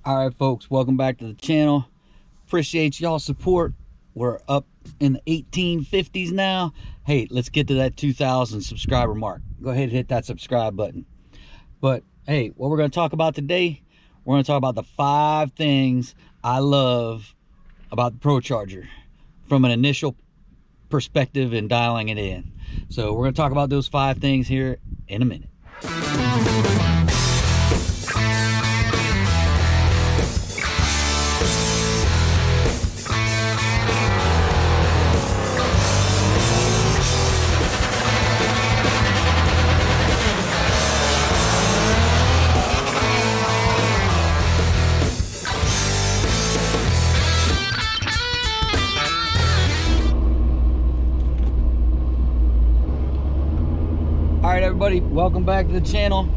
All right, folks, welcome back to the channel. Appreciate y'all's support. We're up in the 1850s now. Hey, let's get to that 2,000 subscriber mark. Go ahead and hit that subscribe button. But hey, what we're going to talk about today, we're going to talk about the 5 things I love about the Procharger from an initial perspective and dialing it in. So we're going to talk about those 5 things here in a minute. All right, everybody, welcome back to the channel.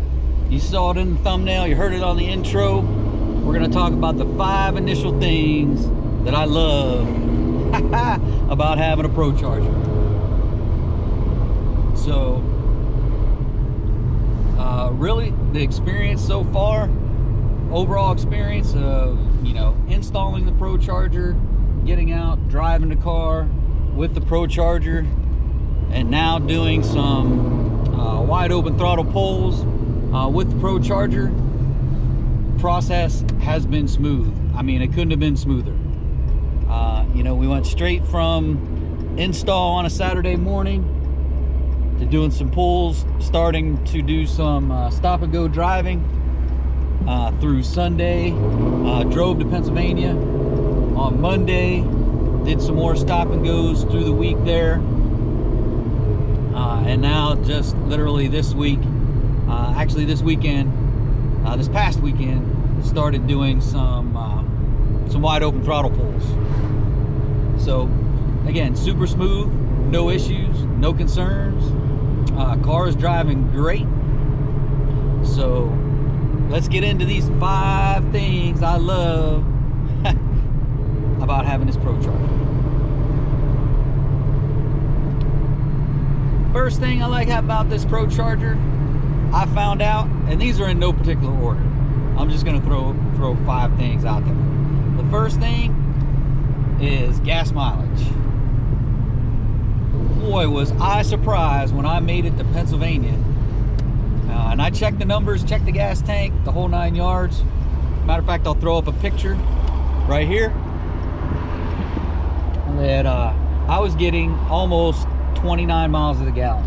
You saw it in the thumbnail, you heard it on the intro. We're gonna talk about the 5 initial things that I love about having a Procharger. So, really, the experience so far, overall experience of, installing the Procharger, getting out, driving the car with the Procharger, and now doing some wide open throttle pulls with the Procharger. Process has been smooth. I mean, it couldn't have been smoother. We went straight from install on a Saturday morning to doing some pulls, starting to do some stop and go driving through Sunday. Drove to Pennsylvania on Monday, did some more stop and goes through the week there. And now just literally this week, actually this weekend, this past weekend, started doing some wide open throttle pulls. So again, super smooth, no issues, no concerns. Car is driving great. So let's get into these 5 things I love about having this Procharger. First thing I like about this Procharger, I found out, and these are in no particular order. I'm just gonna throw 5 things out there. The first thing is gas mileage. Boy, was I surprised when I made it to Pennsylvania. And I checked the numbers, checked the gas tank, the whole 9 yards. Matter of fact, I'll throw up a picture right here. That I was getting almost 29 miles to the gallon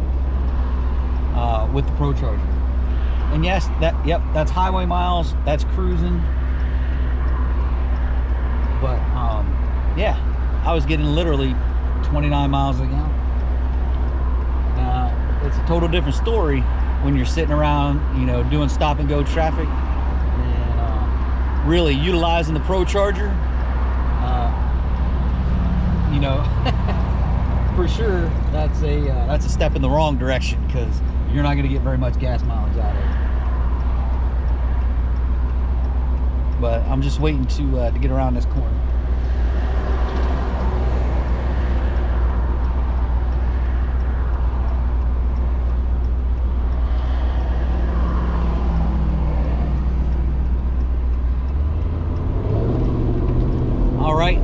with the Procharger. And yes, that's highway miles, that's cruising. But yeah, I was getting literally 29 miles a gallon. Now, it's a total different story when you're sitting around, doing stop and go traffic and really utilizing the Procharger. For sure, that's a step in the wrong direction, because you're not going to get very much gas mileage out of it. But I'm just waiting to get around this corner. All right.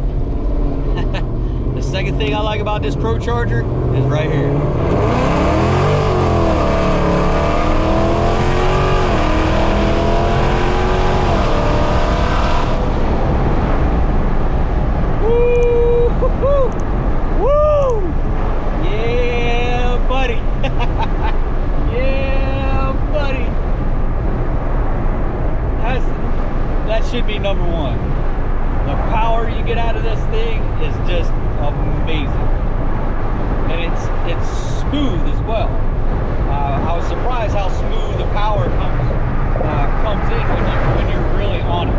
The second thing I like about this Procharger is right here. Woo! Woo! Yeah, buddy. Yeah, buddy. That should be number 1. The power you get out of this thing is just amazing, and it's smooth as well. I was surprised how smooth the power comes in when you're really on it.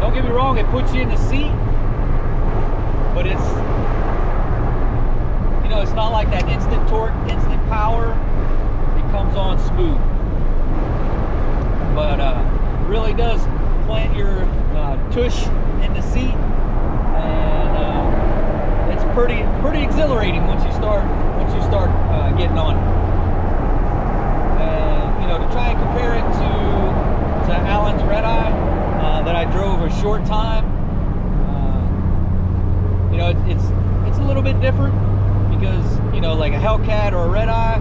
Don't get me wrong, it puts you in the seat, but it's it's not like that instant torque, instant power. It comes on smooth, but really does plant your tush in the seat, and it's pretty exhilarating once you start getting on it. And to try and compare it to short time. You know, it's a little bit different because, you know, like a Hellcat or a Red Eye,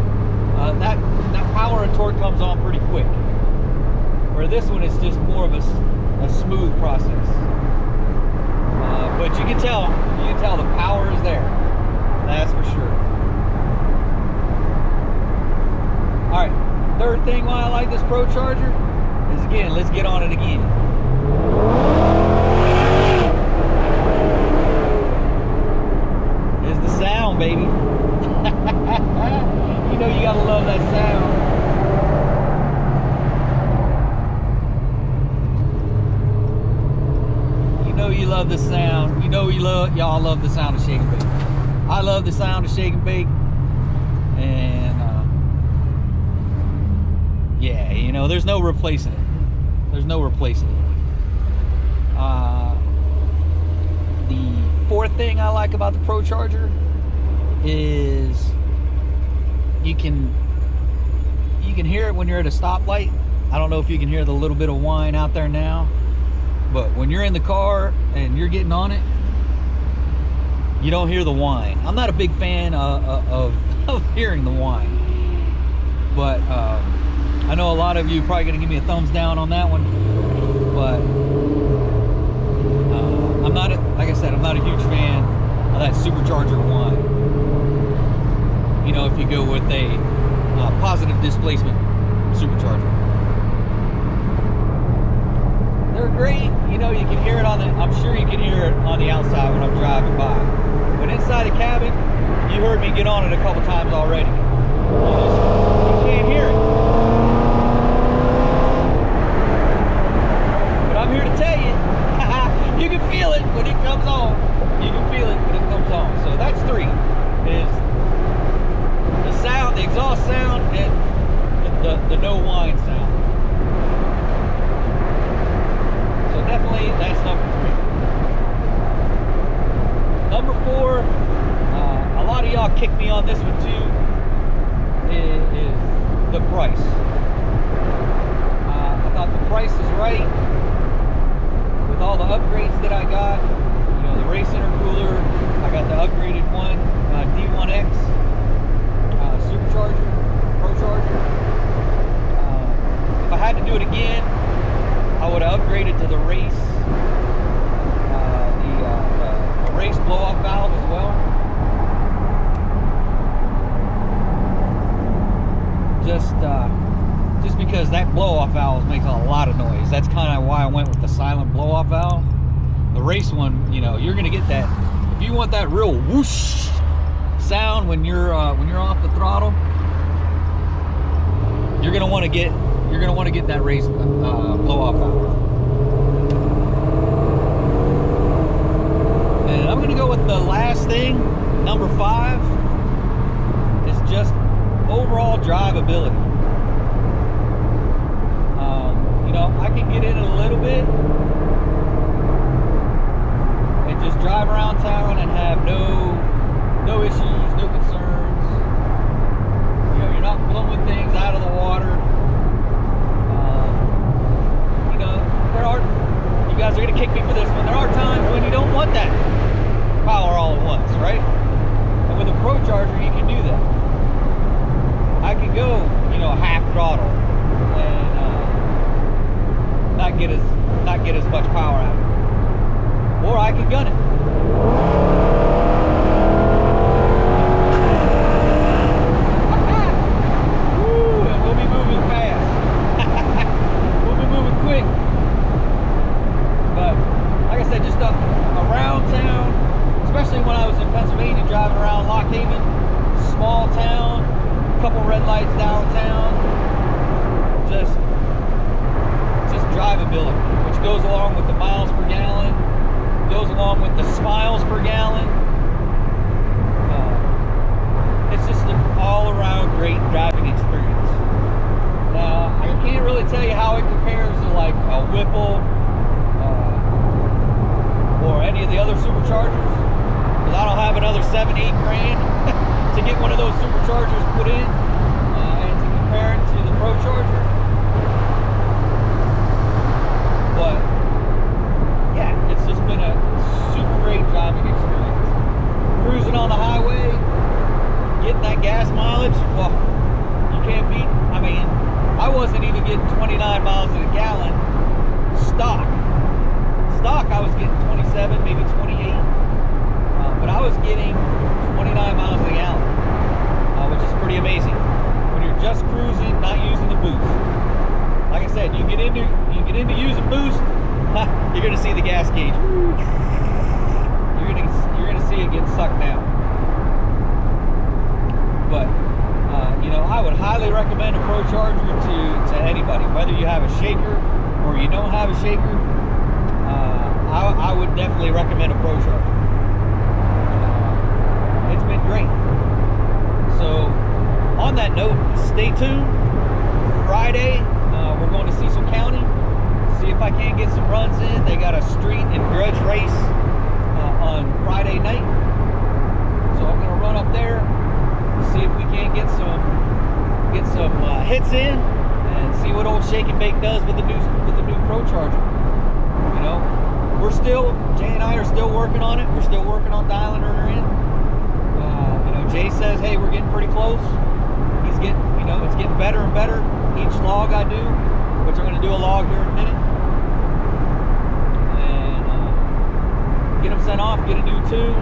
that power and torque comes on pretty quick. Where this one is just more of a smooth process. But you can tell the power is there. That's for sure. All right, third thing why I like this Procharger is, again, let's get on it again. Is the sound, baby. You know you gotta love that sound. You know you love the sound. You know y'all love the sound of shake and bake. I love the sound of shake and bake. And yeah, you know, there's no replacing it. There's no replacing it. The fourth thing I like about the Procharger is you can hear it when you're at a stoplight. I don't know if you can hear the little bit of whine out there now, but when you're in the car and you're getting on it, you don't hear the whine. I'm not a big fan of hearing the whine, but I know a lot of you are probably going to give me a thumbs down on that one, but I'm not, like I said, I'm not a huge fan of that supercharger whine. You know, if you go with a positive displacement supercharger. They're great, you know, you can hear it on the, I'm sure you can hear it on the outside when I'm driving by. But inside the cabin, you heard me get on it a couple times already. You can't hear it. But I'm here to tell you, you can feel it when it comes on. You can feel it when it comes on. So that's three. Is the sound, the exhaust sound, and the no whine sound. So definitely that's number three. Number four, a lot of y'all kicked me on this one too, is the price. I thought the price is right with all the upgrades that I got. You know, the Race Intercooler, I got the upgraded one, D1X supercharger, Procharger. If I had to do it again, I would have upgraded to the Race, the Race blow-off valve as well. Just because that blow-off valve makes a lot of noise. That's kind of why I went with the silent blow-off valve. The Race one, you know, you're gonna get that. If you want that real whoosh sound when you're off the throttle, you're gonna want to get that Race blow-off valve. And I'm gonna go with the last thing, number 5, is just overall drivability. You know, I can get in it a little bit and just drive around town and have no issues, no concerns. You know, you're not blowing things out of the water. You know, you guys are gonna kick me for this one. There are times when you don't want that power all at once, right? And with a Procharger, you can do that. I can go, you know, half throttle and not get as much power out of it. Or I can gun it. Woo, and we'll be moving fast. We'll be moving quick. But like I said, just around town, especially when I was in Pennsylvania driving around Lock Haven, small town, couple red lights downtown, just drivability, which goes along with the miles per gallon, goes along with the smiles per gallon. It's just an all-around great driving experience. Now, I can't really tell you how it compares to like a Whipple or any of the other superchargers, because I don't have another 7-8 grand to get one of those superchargers put in and to compare it to the Procharger. But yeah, getting 29 miles a gallon stock. Stock, I was getting 27, maybe 28. But I was getting 29 miles a gallon, which is pretty amazing. When you're just cruising, not using the boost. Like I said, you get into using boost, you're gonna see the gas gauge. You're gonna see it get sucked down. But you know, I would highly recommend a Procharger to anybody, whether you have a shaker or you don't have a shaker. I would definitely recommend a Procharger. It's been great. So on that note, stay tuned. Friday, we're going to Cecil County, see if I can get some runs in. They got a street and grudge race on Friday night, so I'm going to run up there, see if we can get some hits in, and see what old Shake and Bake does with the new Procharger. You know, Jay and I are still working on it. We're still working on dialing her in. You know, Jay says, hey, we're getting pretty close. He's getting, you know, it's getting better and better each log I do, which I'm going to do a log here in a minute, and get them sent off, get a new tune,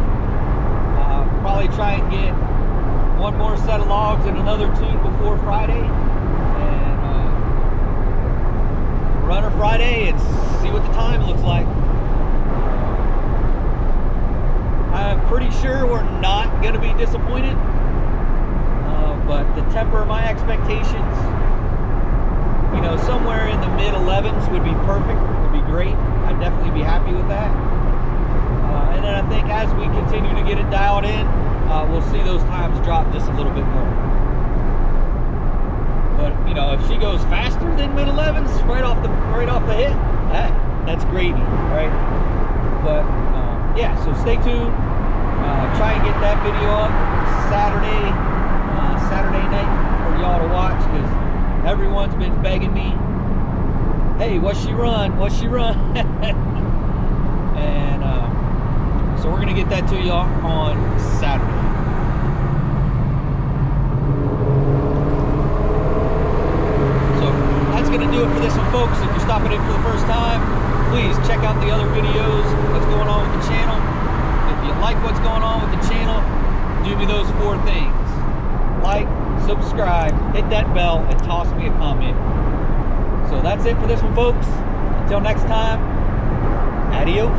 probably try and get one more set of logs and another tune before Friday, and run her Friday and see what the time looks like. I'm pretty sure we're not going to be disappointed, but to temper my expectations, you know, somewhere in the mid-11s would be perfect, would be great. I'd definitely be happy with that. And then I think as we continue to get it dialed in, we'll see those times drop just a little bit more. But, you know, if she goes faster than mid-11s right off the hit, that's gravy, right? But, yeah, so stay tuned. Try and get that video up Saturday night for y'all to watch, because everyone's been begging me, hey, what's she run? And so we're gonna get that to y'all on Saturday. So that's gonna do it for this one, folks. If you're stopping in for the first time, please check out the other videos, what's going on with the channel. If you like what's going on with the channel, do me those 4 things: like, subscribe, hit that bell, and toss me a comment. So that's it for this one, folks. Until next time, adios.